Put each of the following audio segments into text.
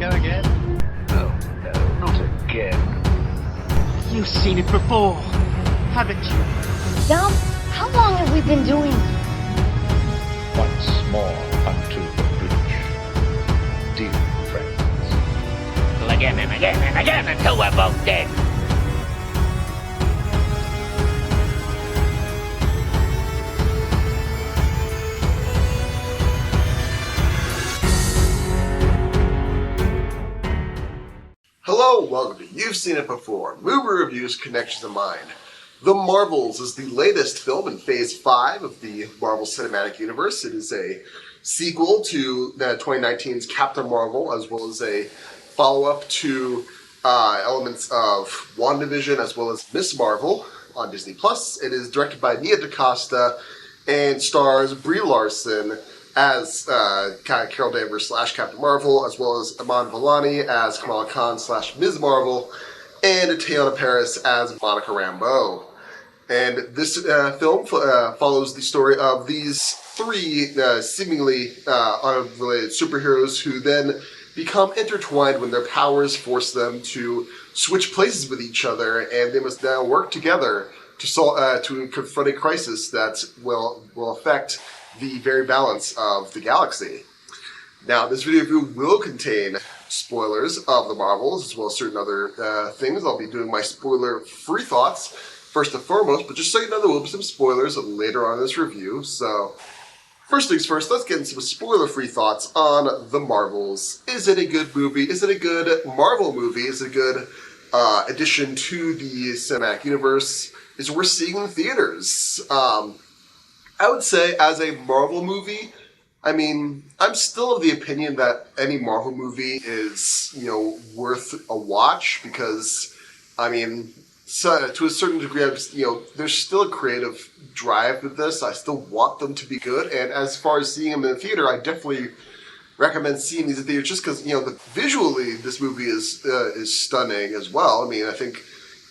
go again? Oh, no, not again. You've seen it before, haven't you? Dom, how long have we been doing this? Once more unto the breach, dear friends. Again and again and again until we're both dead. Hello, welcome to You've Seen It Before, Movie Reviews Connections of Mind. The Marvels is the latest film in Phase 5 of the Marvel Cinematic Universe. It is a sequel to 2019's Captain Marvel, as well as a follow-up to elements of WandaVision, as well as Miss Marvel on Disney+. It is directed by Nia DaCosta and stars Brie Larson as Carol Danvers / Captain Marvel, as well as Iman Vellani as Kamala Khan / Ms. Marvel, and Teyonah Parris as Monica Rambeau. And this film follows the story of these three seemingly unrelated superheroes who then become intertwined when their powers force them to switch places with each other, and they must now work together to confront a crisis that will affect the very balance of the galaxy. Now, this video review will contain spoilers of the Marvels, as well as certain other things. I'll be doing my spoiler-free thoughts first and foremost, but just so you know, there will be some spoilers later on in this review. So, first things first, let's get into some spoiler-free thoughts on the Marvels. Is it a good movie? Is it a good Marvel movie? Is it a good addition to the cinematic universe? Is it worth seeing in the theaters? I would say, as a Marvel movie, I mean, I'm still of the opinion that any Marvel movie is, worth a watch because, I mean, so, to a certain degree, there's still a creative drive with this. I still want them to be good, and as far as seeing them in the theater, I definitely recommend seeing these in theaters just because, visually, this movie is stunning as well. I mean, I think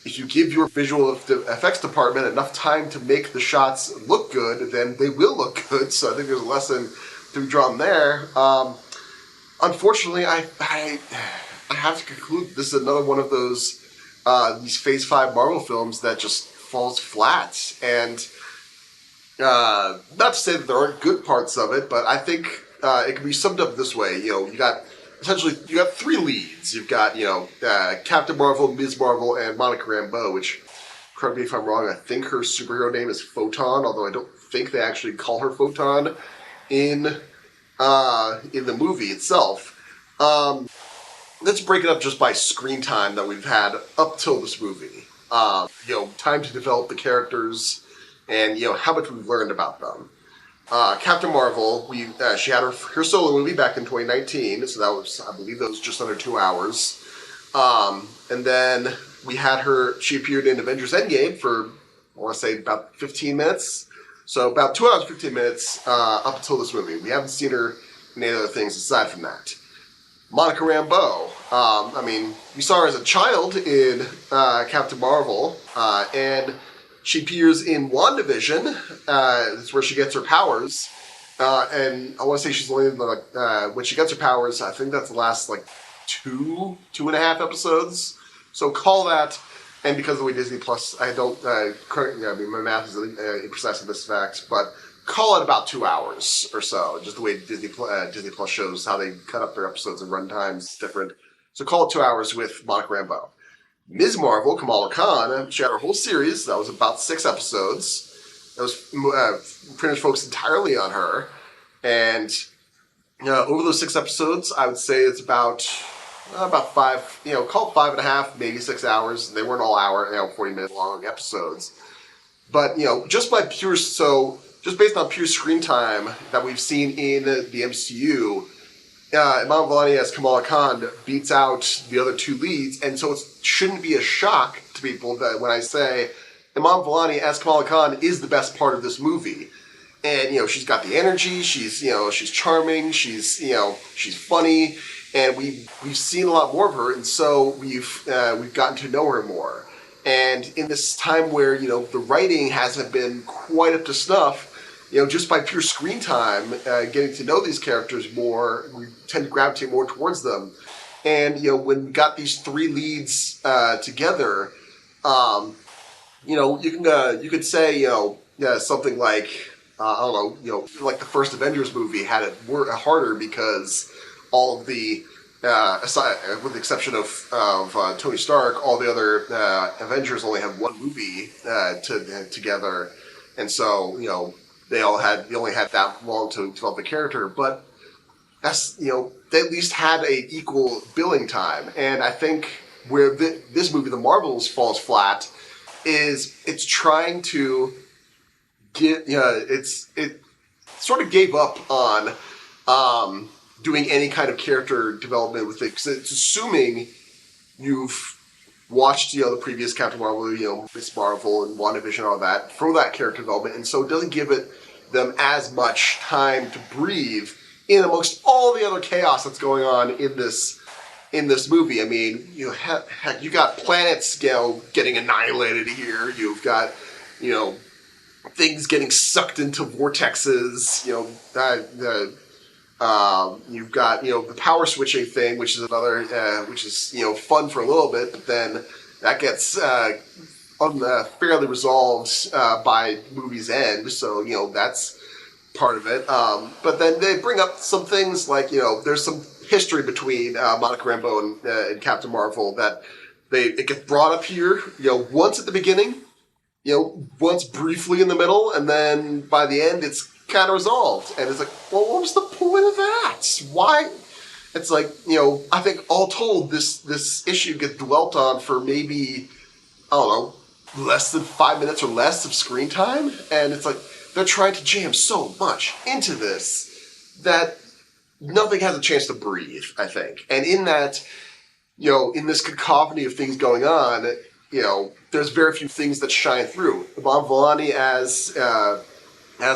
if you give your visual effects department enough time to make the shots look good, then they will look good. So I think there's a lesson to be drawn there. Unfortunately, I have to conclude this is another one of those these Phase 5 Marvel films that just falls flat. And not to say that there aren't good parts of it, but I think it can be summed up this way. You got three leads. You've got, Captain Marvel, Ms. Marvel, and Monica Rambeau, which, correct me if I'm wrong, I think her superhero name is Photon, although I don't think they actually call her Photon in the movie itself. Let's break it up just by screen time that we've had up till this movie. Time to develop the characters and, how much we've learned about them. Captain Marvel, she had her solo movie back in 2019, so that was, I believe that was just under 2 hours. And then she appeared in Avengers Endgame for, I want to say, about 15 minutes. So about 2 hours, 15 minutes up until this movie. We haven't seen her in any other things aside from that. Monica Rambeau, we saw her as a child in Captain Marvel, and she appears in WandaVision. That's where she gets her powers. And I want to say she's only in when she gets her powers, I think that's the last, two and a half episodes. So call that, and because of the way Disney Plus, I don't, my math is imprecise in this fact, but call it about 2 hours or so, just the way Disney Plus shows how they cut up their episodes and run times different. So call it 2 hours with Monica Rambeau. Ms. Marvel, Kamala Khan, she had her whole series. That was about 6 episodes. That was pretty much focused entirely on her. And over those 6 episodes, I would say it's about 5, call it 5.5, maybe 6 hours. They weren't all hour, 40-minute long episodes. But, just based on pure screen time that we've seen in the MCU, Iman Vellani as Kamala Khan beats out the other two leads, and so it shouldn't be a shock to people that when I say Iman Vellani as Kamala Khan is the best part of this movie. And, she's got the energy, she's charming, she's funny, and we've seen a lot more of her, and so we've gotten to know her more. And in this time where, the writing hasn't been quite up to snuff, just by pure screen time, getting to know these characters more, we tend to gravitate more towards them. And, when we got these three leads together, you could say, something like, I don't know, like the first Avengers movie had it harder because all of the, aside, with the exception of Tony Stark, all the other Avengers only have one movie together, and so they only had that long to develop the character, but that's they at least had a equal billing time, and I think where this movie, The Marvels, falls flat is it's trying to get it sort of gave up on doing any kind of character development with it because it's assuming you've watched the previous Captain Marvel, Miss Marvel and WandaVision and all that for that character development, and so it doesn't give them as much time to breathe in amongst all the other chaos that's going on in this movie. I mean, heck, you got planets, getting annihilated here. You've got, things getting sucked into vortexes. You've got, the power switching thing, which is another, which is, fun for a little bit, but then that gets fairly resolved by movie's end. So, that's part of it. But then they bring up some things like, there's some history between Monica Rambeau and Captain Marvel that it gets brought up here, once at the beginning, once briefly in the middle, and then by the end it's kind of resolved. And it's like, well, what was the point of that? Why? It's like, I think all told, this issue gets dwelt on for maybe, I don't know, less than 5 minutes or less of screen time. And it's like, they're trying to jam so much into this that nothing has a chance to breathe, I think. And in that, in this cacophony of things going on, there's very few things that shine through. Iman Vellani as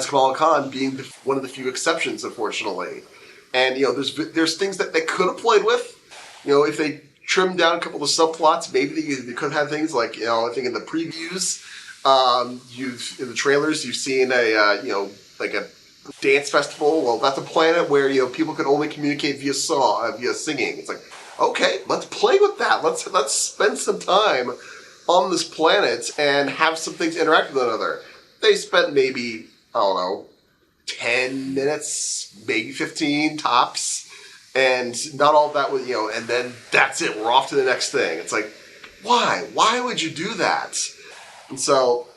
Kamala Khan being one of the few exceptions, unfortunately. And, there's things that they could have played with. If they trimmed down a couple of the subplots, maybe they could have things like, I think in the previews, in the trailers, you've seen a dance festival. Well, that's a planet where, people can only communicate via singing. It's like, okay, let's play with that. Let's spend some time on this planet and have some things interact with one another. They spent maybe, I don't know, 10 minutes, maybe 15 tops, and not all of that was, and then that's it. We're off to the next thing. It's like, why? Why would you do that? And so,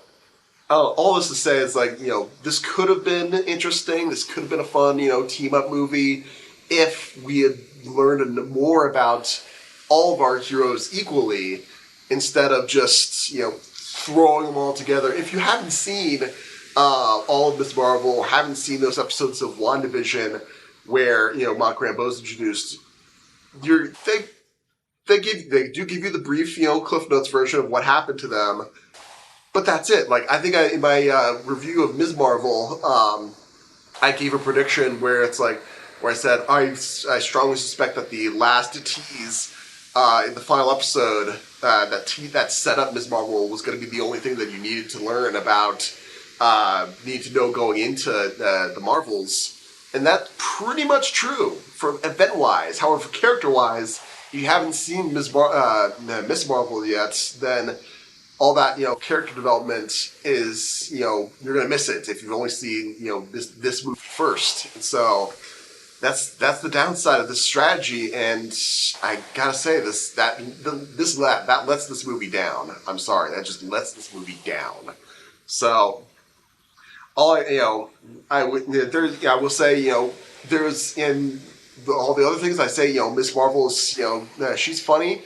all this to say is like, this could have been interesting. This could have been a fun, team-up movie if we had learned more about all of our heroes equally instead of just, throwing them all together. If you haven't seen all of Miss Marvel or haven't seen those episodes of WandaVision where, Monica Rambeau is introduced, they do give you the brief, Cliff Notes version of what happened to them. But that's it. Like, I think in my review of Ms. Marvel, I gave a prediction where it's like, where I said, I strongly suspect that the last tease in the final episode, that set up Ms. Marvel was going to be the only thing that you needed to learn about, need to know going into the Marvels. And that's pretty much true for event-wise. However, for character-wise, if you haven't seen Miss Marvel yet, then all that, character development is, you're going to miss it if you've only seen, this movie first. And so that's the downside of this strategy, and I gotta say that lets this movie down. I'm sorry, that just lets this movie down. So I will say, there's in all the other things I say, Miss Marvel is, she's funny.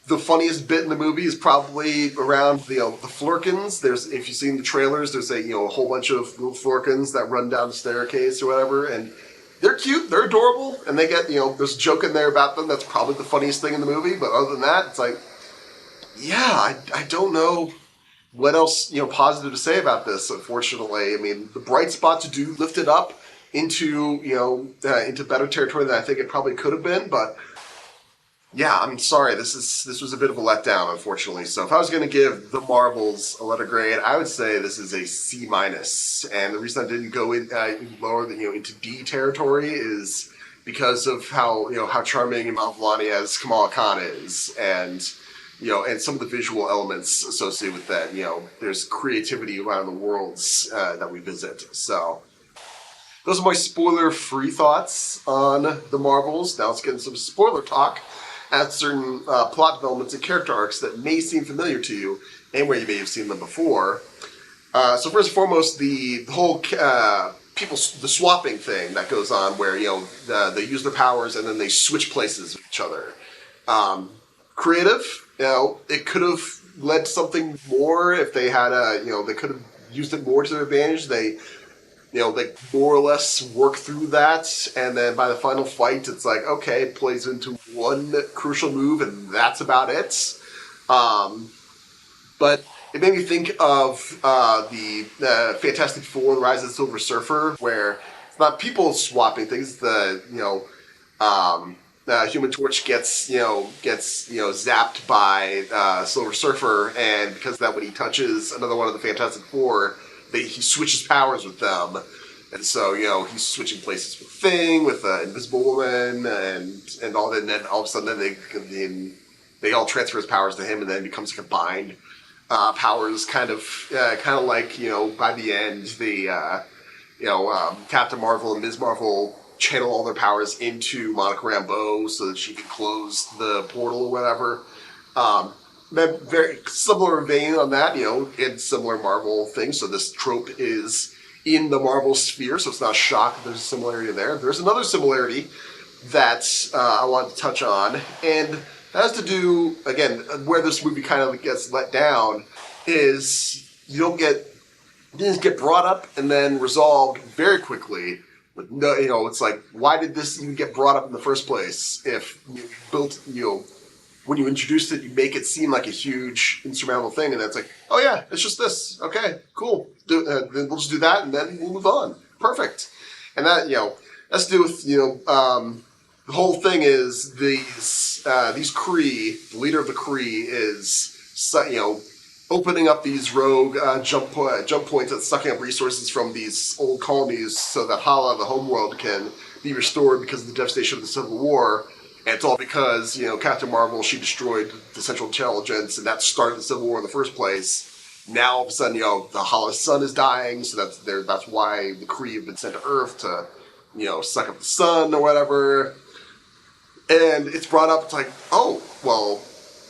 The funniest bit in the movie is probably around the Flurkins. If you've seen the trailers, there's a whole bunch of little Flurkins that run down the staircase or whatever, and they're cute, they're adorable, and they get there's a joke in there about them that's probably the funniest thing in the movie. But other than that, it's like, yeah, I don't know what else positive to say about this. Unfortunately, I mean, the bright spots do lift it up into into better territory than I think it probably could have been, but. Yeah, I'm sorry. This was a bit of a letdown, unfortunately. So if I was going to give The Marvels a letter grade, I would say this is a C minus. And the reason I didn't go in lower than into D territory is because of how charming Iman Vellani as Kamala Khan is, and and some of the visual elements associated with that. There's creativity around the worlds that we visit. So those are my spoiler-free thoughts on the Marvels. Now let's get into some spoiler talk at certain plot developments and character arcs that may seem familiar to you, and where you may have seen them before. So first and foremost, the whole the swapping thing that goes on, where they use their powers and then they switch places with each other. Creative, it could have led to something more if they had they could have used it more to their advantage. They they more or less work through that, and then by the final fight, it's like, okay, it plays into one crucial move, and that's about it. But it made me think of the Fantastic Four: The Rise of the Silver Surfer, where it's not people swapping things. The Human Torch gets zapped by Silver Surfer, and because of that, when he touches another one of the Fantastic Four, he switches powers with them, and so he's switching places with Thing, with Invisible Woman, and all that. And then all of a sudden, they all transfer his powers to him, and then it becomes a combined powers, kind of like by the end, the Captain Marvel and Ms. Marvel channel all their powers into Monica Rambeau so that she can close the portal or whatever. Very similar vein on that, in similar Marvel things. So this trope is in the Marvel sphere, so it's not a shock that there's a similarity there. There's another similarity that I wanted to touch on, and that has to do, again, where this movie kind of gets let down, is you didn't get brought up and then resolved very quickly. With no, it's like, why did this even get brought up in the first place? If you built, when you introduced it, you make it seem like a huge insurmountable thing, and then it's like, oh yeah, it's just this. Okay, cool. Then we'll just do that, and then we'll move on. Perfect. And that, that's to do with, the whole thing is these Kree, the leader of the Kree is, opening up these rogue jump points that's sucking up resources from these old colonies so that Hala, the homeworld, can be restored because of the devastation of the Civil War. And it's all because, Captain Marvel, she destroyed the Central Intelligence, and that started the Civil War in the first place. Now, all of a sudden, the Hala's sun is dying, so that's why the Kree have been sent to Earth to, suck up the sun or whatever. And it's brought up, it's like, oh, well,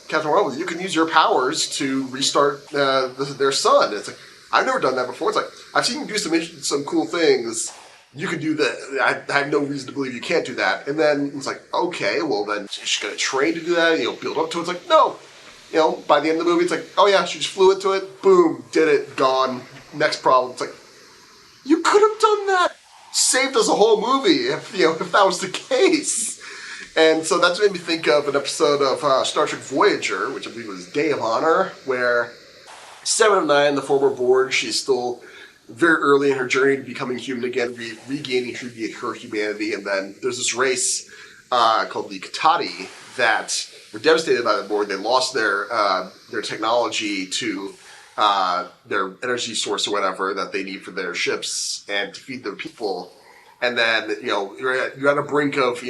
Captain Marvel, you can use your powers to restart their sun. It's like, I've never done that before. It's like, I've seen you do some cool things. You can do that. I have no reason to believe you can't do that. And then it's like, okay, well then she's going to train to do that, build up to it. It's like, no. By the end of the movie, it's like, oh yeah, she just flew into it, boom, did it, gone, next problem. It's like, you could have done that. Saved us a whole movie if that was the case. And so that's made me think of an episode of Star Trek Voyager, which I believe was Day of Honor, where 7 of 9, the former Borg, she's still very early in her journey to becoming human again, regaining her humanity, and then there's this race called the Katati that were devastated by the Borg. They lost their technology to their energy source or whatever that they need for their ships and to feed their people. And then, you're at a brink of,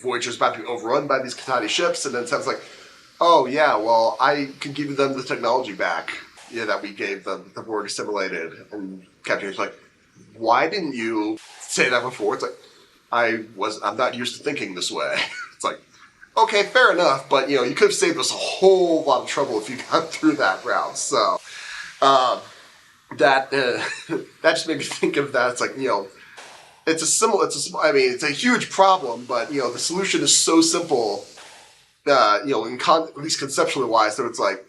Voyager's about to be overrun by these Katati ships, and then it sounds like, oh yeah, well, I can give them the technology back, that we gave them, the Borg assimilated. And Captain's like, why didn't you say that before? It's like, I'm not used to thinking this way. It's like, okay, fair enough, but, you could have saved us a whole lot of trouble if you got through that route. So, that just made me think of that. It's like, it's a huge problem, but, the solution is so simple, at least conceptually wise, that it's like,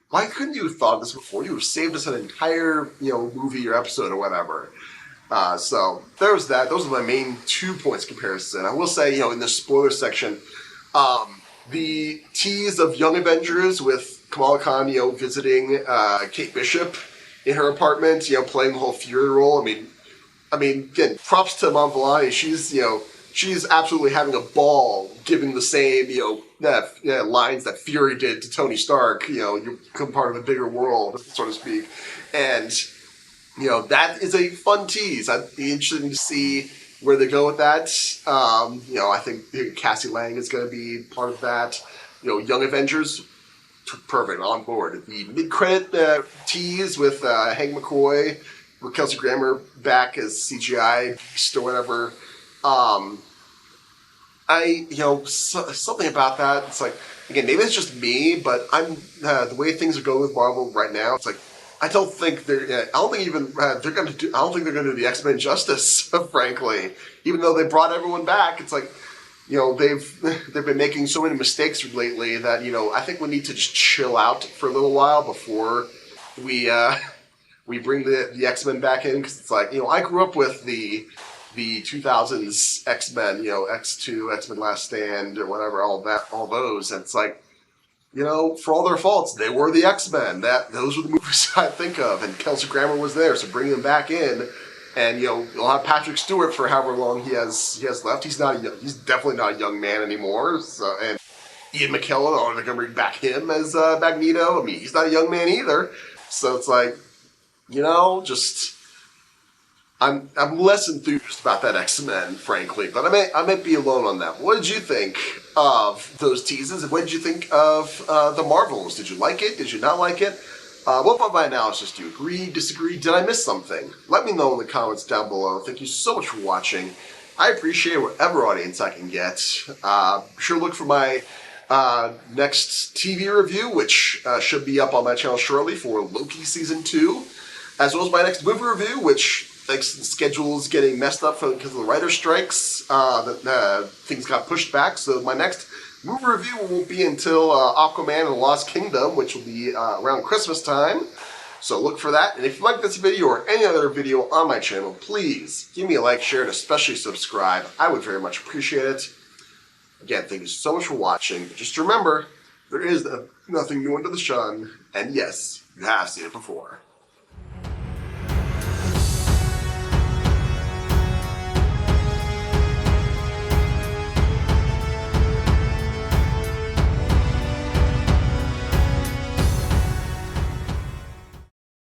why couldn't you have thought of this before? You would have saved us an entire, movie or episode or whatever. So there was that. Those are my main 2 points of comparison. I will say, in the spoiler section, the tease of Young Avengers with Kamala Khan, visiting Kate Bishop in her apartment, playing the whole Fury role. I mean, again, props to Iman Vellani. She's absolutely having a ball giving the same, lines that Fury did to Tony Stark. You become part of a bigger world, so to speak. And, that is a fun tease. I'd be interested to see where they go with that. I think Cassie Lang is going to be part of that. Young Avengers, perfect, on board. The mid-credit tease with Hank McCoy, with Kelsey Grammer back as CGI beast or whatever. Something about that. It's like, again, maybe it's just me, but I'm the way things are going with Marvel right now. It's like I don't think they're going to do the X-Men justice, frankly. Even though they brought everyone back, it's like they've been making so many mistakes lately that I think we need to just chill out for a little while before we bring the X-Men back in, because it's like I grew up with the 2000s X-Men, X2, X-Men Last Stand, or whatever, all those, and it's like, for all their faults, they were the X-Men. Those were the movies I think of, and Kelsey Grammer was there, so bringing them back in, and you'll have Patrick Stewart for however long he has left. He's definitely not a young man anymore. So, and Ian McKellen, they're gonna bring back him as Magneto. I mean, he's not a young man either. So it's like, just. I'm less enthused about that X-Men, frankly, but I may be alone on that. What did you think of those teases, and what did you think of the Marvels? Did you like it? Did you not like it? What about my analysis? Do you agree, disagree? Did I miss something? Let me know in the comments down below. Thank you so much for watching. I appreciate whatever audience I can get. Sure look for my next TV review, which should be up on my channel shortly, for Loki Season 2, as well as my next movie review, which the schedule's getting messed up because of the writer's strikes. Things got pushed back, so my next movie review won't be until Aquaman and the Lost Kingdom, which will be around Christmas time. So look for that. And if you like this video or any other video on my channel, please give me a like, share, and especially subscribe. I would very much appreciate it. Again, thank you so much for watching. But just remember, there is nothing new under the sun, and yes, you have seen it before.